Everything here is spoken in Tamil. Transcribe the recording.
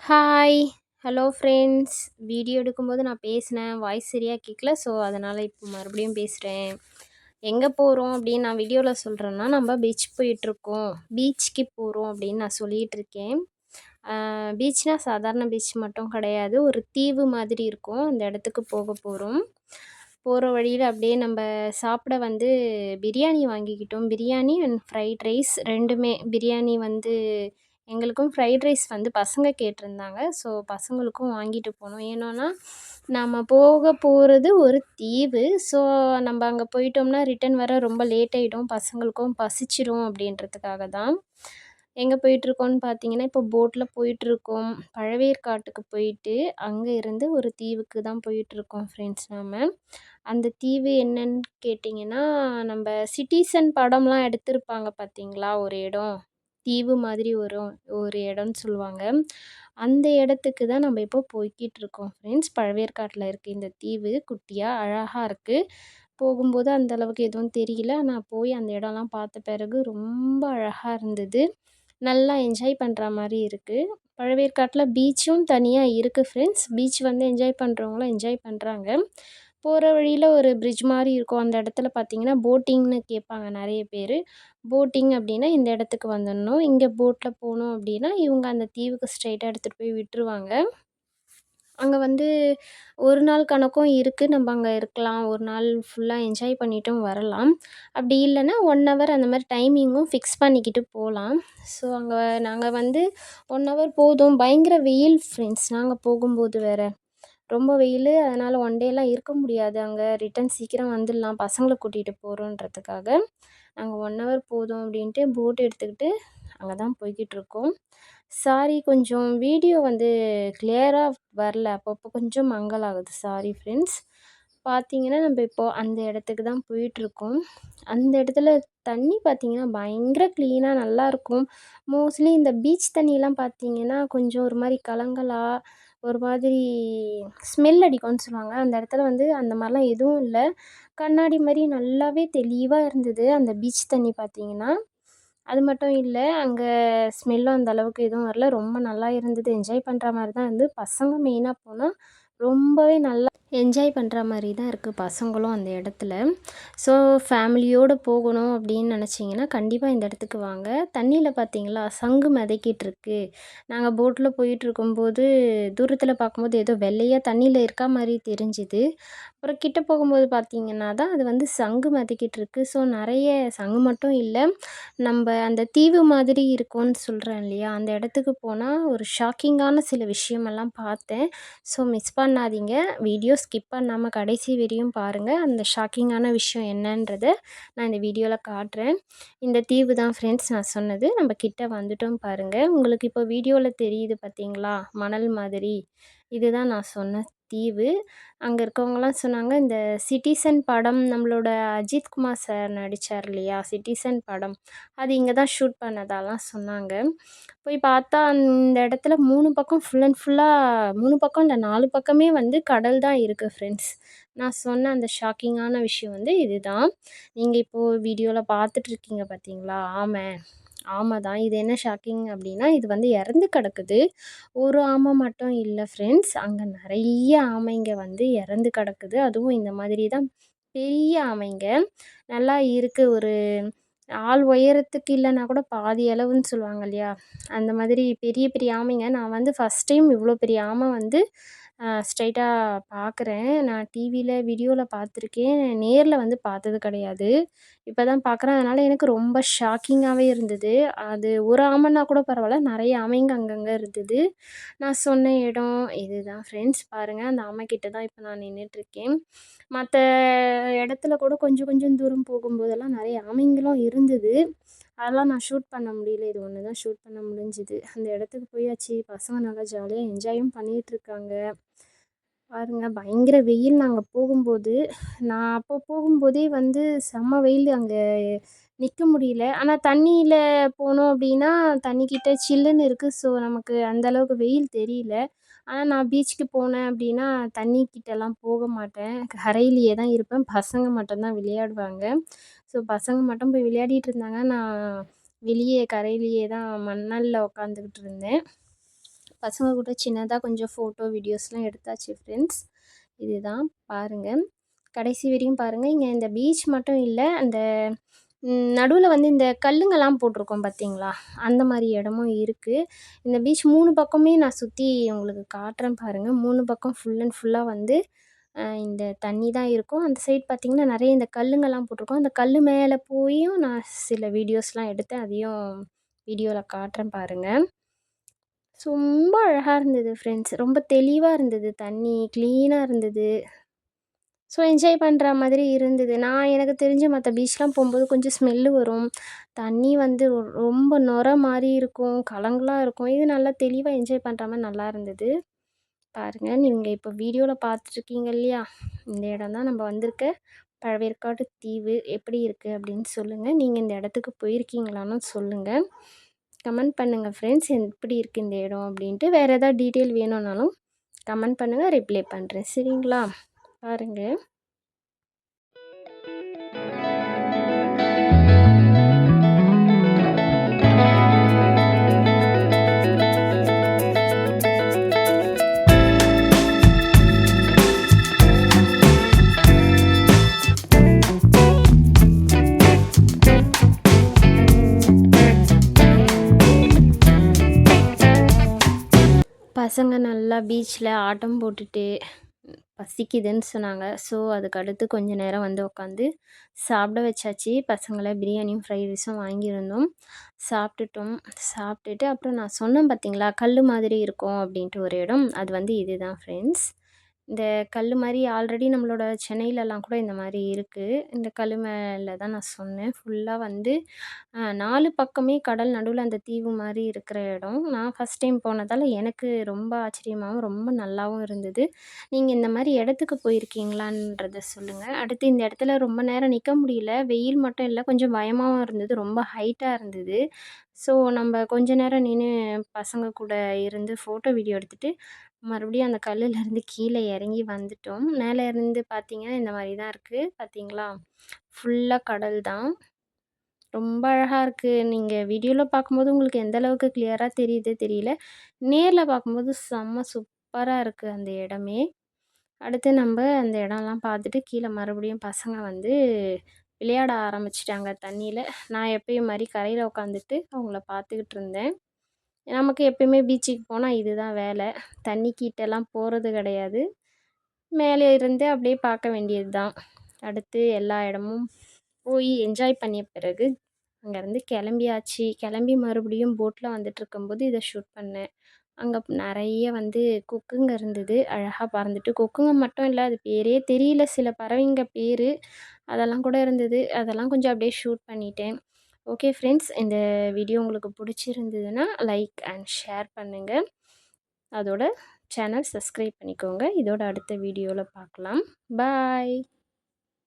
ஹாய்! Hello friends. வீடியோ எடுக்கும்போது நான் பேசினேன். வாய்ஸ் சரியா கேட்கல. ஸோ, அதனால் இப்போ மறுபடியும் பேசுகிறேன். எங்கே போகிறோம் அப்படின்னு நான் வீடியோவில் சொல்கிறேன்னா, நம்ம பீச் போயிட்டுருக்கோம். பீச்சுக்கு போகிறோம் அப்படின்னு நான் சொல்லிகிட்டுருக்கேன். பீச்னா சாதாரண பீச் மட்டும் கிடையாது. ஒரு தீவு மாதிரி இருக்கும். அந்த இடத்துக்கு போக போகிறோம். போகிற வழியில அப்படியே நம்ம சாப்பிட வந்து பிரியாணி வாங்கிக்கிட்டோம். பிரியாணி அண்ட் ஃப்ரைட் ரைஸ் 2மே. பிரியாணி வந்து எங்களுக்கும் ஃப்ரைட் ரைஸ் வந்து பசங்க கேட்டிருந்தாங்க. ஸோ, பசங்களுக்கும் வாங்கிட்டு போனோம். ஏன்னன்னா, நம்ம போக போகிறது ஒரு தீவு. ஸோ, நம்ம அங்கே போயிட்டோம்னா ரிட்டர்ன் வர ரொம்ப லேட் ஆயிடும். பசங்களுக்கும் பசிச்சிரும் அப்படின்றதுக்காக தான். எங்கே போயிட்டுருக்கோம்னு பார்த்தீங்கன்னா, இப்போ போட்டில் போயிட்டுருக்கோம். பழவேற்காட்டுக்கு போயிட்டு, அங்கே இருந்து ஒரு தீவுக்கு தான் போயிட்டுருக்கோம் ஃப்ரெண்ட்ஸ் நாம. அந்த தீவு என்னன்னு கேட்டிங்கன்னா, நம்ப சிட்டிசன் படம்லாம் எடுத்திருப்பாங்க பார்த்தீங்களா ஒரு இடம். தீவு மாதிரி வரும் ஒரு இடம்னு சொல்லுவாங்க. அந்த இடத்துக்கு தான் நம்ம இப்போ போய்க்கிட்டுருக்கோம் ஃப்ரெண்ட்ஸ். பழவேற்காட்டில இருக்கு இந்த தீவு. குட்டியா, அழகா இருக்கு. போகும்போது அந்த அளவுக்கு எதுவும் தெரியல. ஆனா போய் அந்த இடம்லாம் பார்த்த பிறகு ரொம்ப அழகா இருந்தது. நல்லா என்ஜாய் பண்ணுற மாரி இருக்கு. பழவேற்காட்டில பீச்சும் தனியா இருக்கு ஃப்ரெண்ட்ஸ். பீச் வந்து என்ஜாய் பண்ணுறவங்களும் என்ஜாய் பண்ணுறாங்க. போகிற வழியில ஒரு பிரிட்ஜ் மாரி இருக்கும். அந்த இடத்துல பார்த்தீங்கன்னா, போட்டிங்ன்னு கேட்பாங்க நெறைய பேரு. போட்டிங் அப்டின்னா இந்த இடத்துக்கு வந்துடணும். இங்கே போட்ல போனோம் அப்டின்னா, இவங்க அந்த தீவுக்கு ஸ்ட்ரெயிட்டா எடுத்துகிட்டு போய் விட்டுருவாங்க. அங்கே வந்து 1 நாள் கணக்கும் இருக்கு. நம்ம அங்கே இருக்கலாம். 1 நாள் ஃபுல்லா என்ஜாய் பண்ணிட்டும் வரலாம். அப்படி இல்லன்னா 1 ஹவர் அந்த மாரி டைமிங்கும் ஃபிக்ஸ் பண்ணிக்கிட்டு போலாம். ஸோ, அங்கே நாங்க வந்து 1 ஹவர் போதும். பயங்கர வெயில் ஃப்ரெண்ட்ஸ் நாங்க போகும்போது வேற. ரொம்ப வெயிலு. அதனால ஒன் டேலாம் இருக்க முடியாது அங்க. ரிட்டர்ன் சீக்கிரம் வந்துடலாம். பசங்கள கூட்டிட்டு போறோன்றதுக்காக. நாங்க 1 ஹவர் போதும் அப்படின்ட்டு போட் எடுத்துக்கிட்டு அங்க தான் போய்க்கிட்டுருக்கோம். சாரி கொஞ்சம் வீடியோ வந்து கிளியரா வரல. அப்பப்போ கொஞ்சம் மங்கல் ஆகுது. Sorry friends. பார்த்தீங்கன்னா, நம்ம இப்போ அந்த இடத்துக்கு தான் போயிட்டுருக்கோம். அந்த இடத்துல தண்ணி பார்த்தீங்கன்னா, பயங்கர க்ளீனா நல்லாயிருக்கும். மோஸ்ட்லி இந்த பீச் தண்ணிலாம் பார்த்தீங்கன்னா, கொஞ்சம் ஒரு மாரி கலங்கலா, ஒரு மாதிரி ஸ்மெல் அடிக்கும்னு சொல்லுவாங்க. அந்த இடத்துல வந்து அந்த மாரிலாம் எதுவும் இல்ல. கண்ணாடி மாரி நல்லாவே தெளிவா இருந்தது அந்த பீச் தண்ணி பார்த்தீங்கன்னா. அது மட்டும் இல்ல, அங்க ஸ்மெல்லும் அந்த அளவுக்கு எதுவும் வரல. ரொம்ப நல்லா இருந்தது. என்ஜாய் பண்ற மாரி தான் இருந்தது. பசங்க மெயினா போனா ரொம்பவே நல்லா என்ஜாய் பண்ற மாரி தான் இருக்கு பசங்களும் அந்த இடத்துல. ஸோ, ஃபேமிலியோட போகணும் அப்படின்னு நெனச்சிங்கன்னா, கண்டிப்பா இந்த இடத்துக்கு வாங்க. தண்ணீல பார்த்தீங்களா, சங்கு மிதக்கிட்டுருக்கு. நாங்க போட்ல போயிட்டுருக்கும்போது, தூரத்தில பார்க்கும்போது ஏதோ வெள்ளையா தண்ணீல இருக்கா மாரி தெரிஞ்சுது. அப்புறம் கிட்ட போகும்போது பார்த்தீங்கன்னா தான், அது வந்து சங்கு மிதக்கிட்டுருக்கு. ஸோ, நெறைய சங்கு மட்டும் இல்ல, நம்ப அந்த தீவு மாதிரி இருக்கும்னு சொல்றேன் இல்லையா, அந்த இடத்துக்கு போனா ஒரு ஷாக்கிங்கான சில விஷயமெல்லாம் பார்த்தேன். ஸோ, மிஸ் பண்ணாதீங்க. வீடியோ ஸ்கிப் பண்ணாம கடைசி வரையும் பாருங்க. அந்த ஷாக்கிங்கான விஷயம் என்னன்றத நான் இந்த வீடியோல காட்டுறேன். இந்த தீவு தான் ஃப்ரெண்ட்ஸ் நான் சொன்னது. நம்ம கிட்ட வந்துட்டோம் பாருங்க. உங்களுக்கு இப்போ வீடியோல தெரியுது பார்த்தீங்களா? மணல் மாதிரி. இதுதான் நான் சொன்ன தீவு. அங்க இருக்கவங்கலாம் சொன்னாங்க, இந்த சிட்டிசன் படம் நம்மளோட அஜித் குமார் சார் நடிச்சார் இல்லையா? சிட்டிசன் படம். அது இங்க தான் ஷூட் பண்ணதாலாம் சொன்னாங்க. போய் பார்த்தா அந்த இடத்துல 3 பக்கம் ஃபுல் அண்ட் ஃபுல்லா 3 பக்கம் இல்ல 4 பக்கமே வந்து கடல் தான் இருக்கு ஃப்ரெண்ட்ஸ். நான் சொன்ன அந்த ஷாக்கிங்கான விஷயம் வந்து இதுதான். நீங்க இப்போ வீடியோல பார்த்துட்ருக்கீங்க பார்த்தீங்களா? ஆமை தான். இது என்ன ஷாக்கிங் அப்டின்னா, இது வந்து இறந்து கிடக்குது. ஒரு ஆமை மட்டும் இல்ல ஃப்ரெண்ட்ஸ். அங்க நெறைய ஆமைங்க வந்து இறந்து கிடக்குது. அதுவும் இந்த மாதிரி தான் பெரிய ஆமைங்க. நல்லா இருக்கு. ஒரு ஆள் உயரத்துக்கு இல்லன்னா கூட பாதி அளவுன்னு சொல்லுவாங்க இல்லையா? அந்த மாதிரி பெரிய பெரிய ஆமைங்க. நான் வந்து ஃபர்ஸ்ட் டைம் இவ்ளோ பெரிய ஆமை வந்து ஸ்ட்ரெயிட்டா பார்க்குறேன். நான் டிவில, வீடியோல பார்த்துருக்கேன். நேர்ல வந்து பார்த்தது கிடையாது. இப்ப தான் பார்க்குறேன். அதனால எனக்கு ரொம்ப ஷாக்கிங்காவே இருந்தது. அது ஒரு ஆமைன்னா கூட பரவால்ல. நெறைய ஆமைங்க அங்கங்க இருந்தது. நான் சொன்ன இடம் இதுதான் ஃப்ரெண்ட்ஸ். பாருங்க அந்த ஆமை கிட்ட தான் இப்ப நான் நின்னுட்டுருக்கேன். மத்த இடத்துல கூட கொஞ்சம் கொஞ்சம் தூரம் போகும்போதெல்லாம் நெறைய ஆமைங்களும் இருந்தது. அதெல்லாம் நான் ஷூட் பண்ண முடியல. இது ஒண்ணு தான் ஷூட் பண்ண முடிஞ்சுது. அந்த இடத்துக்கு போயாச்சு. பசங்க நல்லா ஜாலியா என்ஜாயும் பண்ணிட்டுருக்காங்க. பாருங்க பயங்கர வெயில் நாங்க போகும்போது. நான் அப்போ போகும்போதே வந்து செம்ம வெயில் அங்க நிக்க முடியல. ஆனா தண்ணீல போனோம் அப்டின்னா, தண்ணிக்கிட்ட சில்லுன்னு இருக்கு. ஸோ, நமக்கு அந்த அளவுக்கு வெயில் தெரியல. ஆனா நான் பீச்சுக்கு போனேன் அப்டின்னா, தண்ணி கிட்டலாம் போக மாட்டேன். கரையிலேயே தான் இருப்பேன். பசங்க மட்டும் தான் விளையாடுவாங்க. ஸோ, பசங்க மட்டும் போய் விளையாடிட்டு இருந்தாங்க. நான் வெளியே கரையிலேயே தான் மணல்ல உட்காந்துக்கிட்டு இருந்தேன். பசங்க கூட சின்னதாக கொஞ்சம் ஃபோட்டோ வீடியோஸ்லாம் எடுத்தாச்சு ஃப்ரெண்ட்ஸ். இதுதான் பாருங்கள், கடைசி வரையும் பாருங்கள். இங்கே இந்த பீச் மட்டும் இல்லை, அந்த நடுவில் வந்து இந்த கல்லுங்கெல்லாம் போட்டிருக்கோம் பார்த்தீங்களா, அந்த மாதிரி இடமும் இருக்குது. இந்த பீச் 3 பக்கமே நான் சுற்றி உங்களுக்கு காட்டுறேன் பாருங்கள். 3 பக்கம் ஃபுல் அண்ட் ஃபுல்லாக வந்து இந்த தண்ணி தான் இருக்கும். அந்த சைடு பார்த்திங்கன்னா நிறைய இந்த கல்லுங்கெல்லாம் போட்டிருக்கோம். அந்த கல் மேலே போயும் நான் சில வீடியோஸ்லாம் எடுத்தேன், அதையும் வீடியோவில் காட்டுறேன் பாருங்கள். ரொம்ப அழகாக இருந்தது ஃப்ரெண்ட்ஸ். ரொம்ப தெளிவாக இருந்தது, தண்ணி க்ளீனாக இருந்தது. ஸோ என்ஜாய் பண்ணுற மாதிரி இருந்தது. நான் எனக்கு தெரிஞ்சு மற்ற பீச்லாம் போகும்போது கொஞ்சம் ஸ்மெல்லு வரும், தண்ணி வந்து ரொம்ப நுரை மாதிரி இருக்கும், கலங்கலாக இருக்கும். இது நல்லா தெளிவாக என்ஜாய் பண்ணுற மாதிரி நல்லா இருந்தது. பாருங்கள், நீங்கள் இப்போ வீடியோவில் பார்த்துட்ருக்கீங்க இல்லையா, இந்த இடம் தான் நம்ம வந்திருக்க பழவேற்காடு தீவு. எப்படி இருக்குது அப்படின்னு சொல்லுங்கள். நீங்கள் இந்த இடத்துக்கு போயிருக்கீங்களான்னு சொல்லுங்கள், கமெண்ட் பண்ணுங்கள் ஃப்ரெண்ட்ஸ். எப்படி இருக்குது இந்த இடம் அப்படின்ட்டு. வேறு எதாவது டீட்டெயில் வேணும்னாலும் கமெண்ட் பண்ணுங்கள், ரிப்ளை பண்ணுறேன். சரிங்களா? பாருங்கள். பசங்க நல்லா பீச்சில் ஆட்டம் போட்டுட்டு பசிக்குதுன்னு சொன்னாங்க. ஸோ அதுக்கு அடுத்து கொஞ்ச நேரம் வந்து உட்காந்து சாப்பிட வச்சாச்சு. பசங்களை பிரியாணியும் ஃப்ரைட் ரைஸும் வாங்கியிருந்தோம், சாப்பிட்டுட்டோம். சாப்பிட்டுட்டு அப்புறம் நான் சொன்னேன் பார்த்தீங்களா, கல் மாதிரி இருக்கும் அப்படின்ட்டு ஒரு இடம், அது வந்து இதுதான் ஃப்ரெண்ட்ஸ். இந்த கல் மாதிரி ஆல்ரெடி நம்மளோட சென்னையிலலாம் கூட இந்த மாதிரி இருக்குது. இந்த கல் மேலே தான் நான் சொன்னேன். ஃபுல்லாக வந்து 4 பக்கமே கடல், நடுவில் அந்த தீவு மாதிரி இருக்கிற இடம். நான் ஃபஸ்ட் டைம் போனதால் எனக்கு ரொம்ப ஆச்சரியமாகவும் ரொம்ப நல்லாவும் இருந்தது. நீங்கள் இந்த மாதிரி இடத்துக்கு போயிருக்கீங்களான்றத சொல்லுங்கள். அடுத்து இந்த இடத்துல ரொம்ப நேரம் நிற்க முடியல, வெயில் மட்டும் இல்லை, கொஞ்சம் பயமாகவும் இருந்தது, ரொம்ப ஹைட்டாக இருந்தது. ஸோ நம்ம கொஞ்ச நேரம் நின்று பசங்க கூட இருந்து ஃபோட்டோ வீடியோ எடுத்துகிட்டு மறுபடியும் அந்த கல்லுலேருந்து கீழே இறங்கி வந்துட்டோம். மேலே இருந்து பார்த்தீங்கன்னா இந்த மாதிரி தான் இருக்குது, பார்த்தீங்களா? ஃபுல்லாக கடல் தான். ரொம்ப அழகாக இருக்குது. நீங்கள் வீடியோவில் பார்க்கும்போது உங்களுக்கு எந்த அளவுக்கு கிளியராக தெரியுது தெரியல, நேரில் பார்க்கும்போது செம்ம சூப்பராக இருக்குது அந்த இடமே. அடுத்து நம்ம அந்த இடம்லாம் பார்த்துட்டு கீழே மறுபடியும் பசங்க வந்து விளையாட ஆரம்பிச்சிட்டாங்க தண்ணியில். நான் எப்பயும் மாதிரி கரையில் உட்காந்துட்டு அவங்கள பார்த்துக்கிட்டு இருந்தேன். நமக்கு எப்பயுமே பீச்சுக்கு போனால் இதுதான் வேலை, தண்ணிக்கிட்டலாம் போகிறது கிடையாது, மேலே இருந்து அப்படியே பார்க்க வேண்டியது தான். அடுத்து எல்லா இடமும் போய் என்ஜாய் பண்ணிய பிறகு அங்கேருந்து கிளம்பியாச்சு. கிளம்பி மறுபடியும் போட்டில் வந்துட்டுருக்கும்போது இதை ஷூட் பண்ணேன். அங்கே நிறைய வந்து கொக்குங்க இருந்தது, அழகாக பறந்துட்டு. கொக்குங்க மட்டும் இல்லை, அது பேரே தெரியல, சில பறவைங்க பேர் அதெல்லாம் கூட இருந்தது. அதெல்லாம் கொஞ்சம் அப்படியே ஷூட் பண்ணிட்டேன். ஓகே ஃப்ரெண்ட்ஸ், இந்த வீடியோ உங்களுக்கு பிடிச்சிருந்ததுன்னா லைக் அண்ட் ஷேர் பண்ணுங்கள். அதோட சேனல் சப்ஸ்கிரைப் பண்ணிக்கோங்க. இதோட அடுத்த வீடியோவில் பார்க்கலாம். பாய்.